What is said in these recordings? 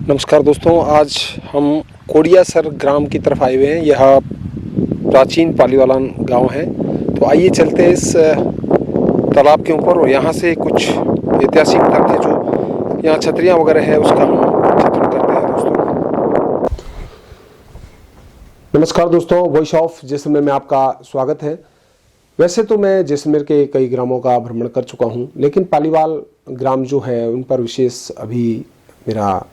नमस्कार दोस्तों, आज हम कोडियासर ग्राम की तरफ आए हुए हैं। यह प्राचीन पालीवाला गांव है। तो आइए चलते हैं इस तालाब के ऊपर और यहाँ से कुछ ऐतिहासिक तथ्य जो यहाँ छतरियाँ वगैरह है उसका हम चित्रण करते हैं दोस्तों। नमस्कार दोस्तों, वॉइस ऑफ जैसलमेर में आपका स्वागत है। वैसे तो मैं जैसलमेर के कई ग्रामों का भ्रमण कर चुका हूँ, लेकिन पालीवाल ग्राम जो है उन पर विशेष अभी मेरा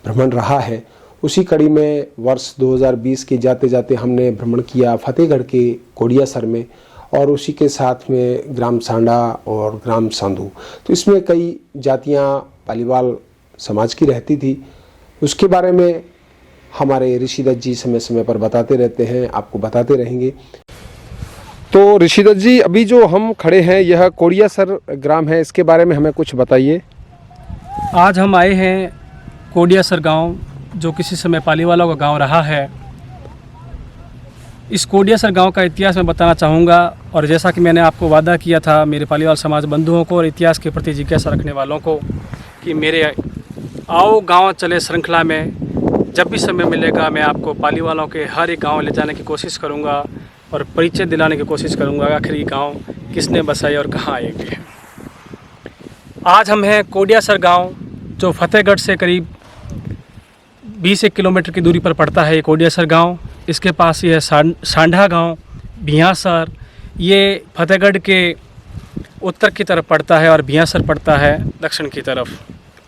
भ्रमण रहा है। उसी कड़ी में वर्ष 2020 के जाते जाते हमने भ्रमण किया फतेहगढ़ के कोडियासर में, और उसी के साथ में ग्राम सांडा और ग्राम सांधू। तो इसमें कई जातियां पालीवाल समाज की रहती थी। उसके बारे में हमारे ऋषिदत्त जी समय समय पर बताते रहते हैं, आपको बताते रहेंगे। तो ऋषिदत्त जी, अभी जो हम खड़े हैं यह कोडियासर ग्राम है, इसके बारे में हमें कुछ बताइए। आज हम आए हैं कोडियासर गांव, जो किसी समय पालीवालों का गांव रहा है। इस कोडियासर गांव का इतिहास मैं बताना चाहूँगा, और जैसा कि मैंने आपको वादा किया था मेरे पालीवाल समाज बंधुओं को और इतिहास के प्रति जिज्ञासा रखने वालों को कि मेरे आओ गांव चले श्रृंखला में जब भी समय मिलेगा मैं आपको पालीवालों के हर एक गाँव ले जाने की कोशिश करूँगा और परिचय दिलाने की कोशिश करूँगा आखिर ये गाँव किसने बसाए और कहाँ आएंगे। आज हम हैं कोडियासर गाँव, जो फतेहगढ़ से करीब 20 किलोमीटर की दूरी पर पड़ता है। ये कोडियासर गांव, इसके पास ही है सांडा गांव, भियासर। ये फतेहगढ़ के उत्तर की तरफ पड़ता है और भियासर पड़ता है दक्षिण की तरफ।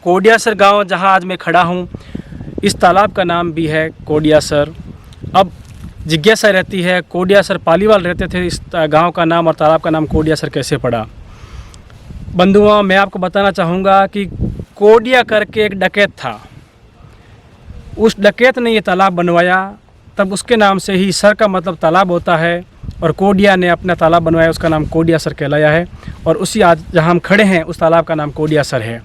कोडियासर गांव जहां आज मैं खड़ा हूं, इस तालाब का नाम भी है कोडियासर। अब जिज्ञासा रहती है, कोडियासर पालीवाल रहते थे, इस गाँव का नाम और तालाब का नाम कोडियासर कैसे पड़ा। बंधुओं, मैं आपको बताना चाहूँगा कि कोडिया करके एक डकैत था। उस डकैत ने ये तालाब बनवाया, तब उसके नाम से ही सर का मतलब तालाब होता है, और कोडिया ने अपना तालाब बनवाया, उसका नाम कोडियासर कहलाया है। और उसी आज जहां हम खड़े हैं उस तालाब का नाम कोडियासर है।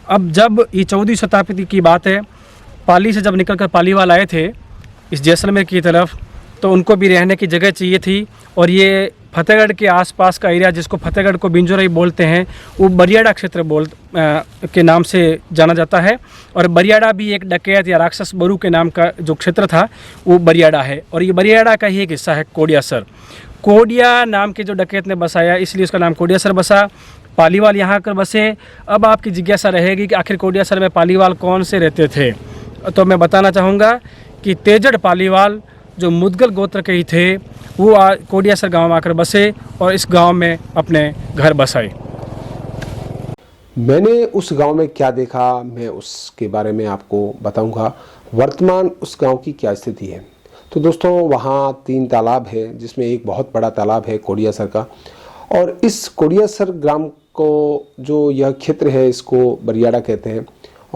अब जब ये 14वीं शताब्दी की बात है, पाली से जब निकलकर पालीवाल आए थे इस जैसलमेर की तरफ, तो उनको भी रहने की जगह चाहिए थी। और ये फतेहगढ़ के आसपास का एरिया, जिसको फतेहगढ़ को बिंजोरई बोलते हैं, वो बरियाड़ा क्षेत्र के नाम से जाना जाता है। और बरियाड़ा भी एक डकैत या राक्षस बरू के नाम का जो क्षेत्र था वो बरियाड़ा है, और ये बरियाड़ा का ही एक हिस्सा है कोडियासर। कोडिया नाम के जो डकैत ने बसाया, इसलिए उसका नाम कोडियासर बसा। पालीवाल यहाँ आकर बसे। अब आपकी जिज्ञासा रहेगी कि आखिर कोडियासर में पालीवाल कौन से रहते थे, तो मैं बताना चाहूँगा कि तेजड़ पालीवाल, जो मुदगल गोत्र के ही थे, वो कोडियासर गांव में आकर बसे और इस गांव में अपने घर बसाए। मैंने उस गांव में क्या देखा, मैं उसके बारे में आपको बताऊंगा। वर्तमान उस गांव की क्या स्थिति है। तो दोस्तों, वहाँ 3 तालाब है, जिसमें एक बहुत बड़ा तालाब है कोडियासर का। और इस कोडियासर ग्राम को, जो यह क्षेत्र है, इसको बरियाड़ा कहते हैं।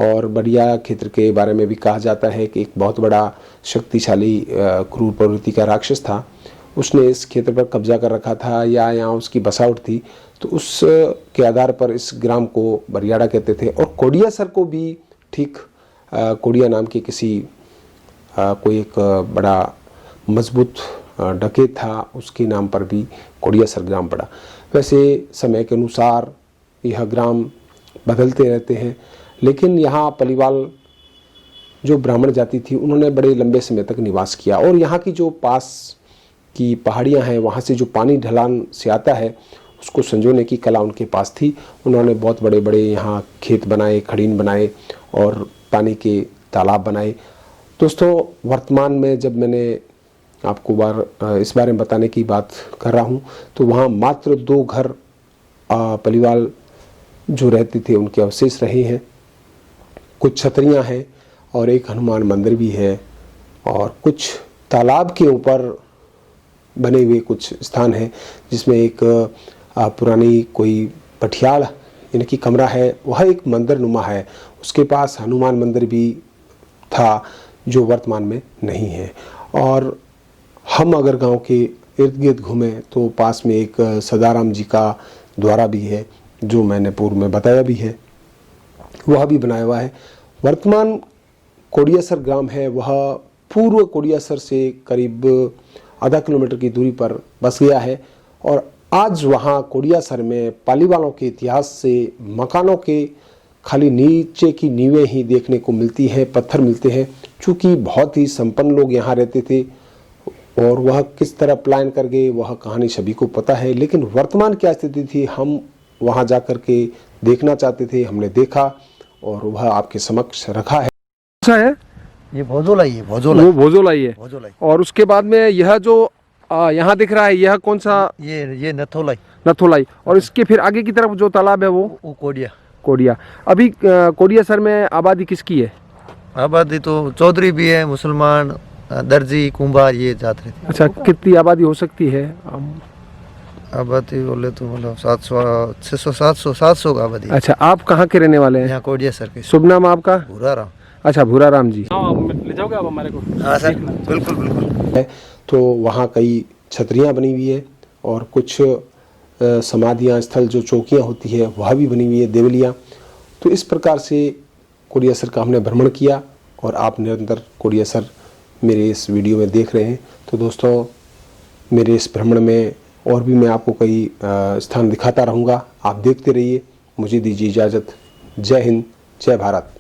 और बरिया क्षेत्र के बारे में भी कहा जाता है कि एक बहुत बड़ा शक्तिशाली क्रूर प्रवृत्ति का राक्षस था। उसने इस क्षेत्र पर कब्जा कर रखा था, या यहाँ उसकी बसावट थी। तो उस के आधार पर इस ग्राम को बरियाड़ा कहते थे। और कोडियासर को भी ठीक कोडिया नाम के किसी कोई एक बड़ा मजबूत डकैत था, उसके नाम पर भी कोडियासर ग्राम पड़ा। वैसे समय के अनुसार यह ग्राम बदलते रहते हैं, लेकिन यहाँ पालीवाल जो ब्राह्मण जाति थी, उन्होंने बड़े लंबे समय तक निवास किया। और यहाँ की जो पास की पहाड़ियाँ हैं, वहाँ से जो पानी ढलान से आता है, उसको संजोने की कला उनके पास थी। उन्होंने बहुत बड़े बड़े यहाँ खेत बनाए, खड़ीन बनाए और पानी के तालाब बनाए। दोस्तों, वर्तमान में जब मैंने आपको इस बारे में बताने की बात कर रहा हूँ, तो वहाँ मात्र 2 घर पालीवाल जो रहते थे उनके अवशेष रहे हैं। कुछ छतरियाँ हैं और एक हनुमान मंदिर भी है, और कुछ तालाब के ऊपर बने हुए कुछ स्थान हैं, जिसमें एक पुरानी कोई पठियाल यानी कि कमरा है, वह एक मंदिर नुमा है। उसके पास हनुमान मंदिर भी था, जो वर्तमान में नहीं है। और हम अगर गांव के इर्द गिर्द घूमें तो पास में एक सदाराम जी का द्वारा भी है, जो मैंने पूर्व में बताया भी है, वह भी बनाया हुआ है। वर्तमान कोडियासर ग्राम है, वह पूर्व कोडियासर से करीब आधा किलोमीटर की दूरी पर बस गया है। और आज वहाँ कोडियासर में पालीवालों के इतिहास से मकानों के खाली नीचे की नींवें ही देखने को मिलती हैं, पत्थर मिलते हैं। चूँकि बहुत ही संपन्न लोग यहाँ रहते थे और वह किस तरह प्लान कर गए वह कहानी सभी को पता है, लेकिन वर्तमान क्या स्थिति थी हम वहाँ जा कर के देखना चाहते थे। हमने देखा और वह आपके समक्ष रखा है। कौन सा है? ये भोजोला ही है, भोजोला वो भोजोलाई है। भोजोलाई। और उसके बाद में यह जो यहाँ दिख रहा है यह कौन सा? ये नथोलाई। नथोलाई। और इसके फिर आगे की तरफ जो तालाब है वो कोडिया। कोडिया। अभी कोडिया सर में आबादी किसकी है? आबादी तो चौधरी भी है, मुसलमान, दर्जी, कुंभार, ये जात रहते हैं। अच्छा, कितनी आबादी हो सकती है? आबादी बोले तो मतलब 700 600 700 का आबादी है। अच्छा, आप कहाँ के रहने वाले हैं? यहाँ कोडिया सर के। शुभ नाम आपका? भूरा राम। अच्छा, भूरा राम जी। हाँ, ले जाओगे आप हमारे को? हाँ सर, बिल्कुल बिल्कुल। है तो वहाँ कई छतरियाँ बनी हुई है और कुछ समाधियाँ स्थल जो चौकियाँ होती है वह भी बनी हुई है, देवलियाँ। तो इस प्रकार से कोडियासर का हमने भ्रमण किया और आप निरंतर कोडियासर मेरे इस वीडियो में देख रहे हैं। तो दोस्तों, मेरे इस भ्रमण में और भी मैं आपको कई स्थान दिखाता रहूँगा। आप देखते रहिए। मुझे दीजिए इजाज़त। जय हिंद, जय भारत।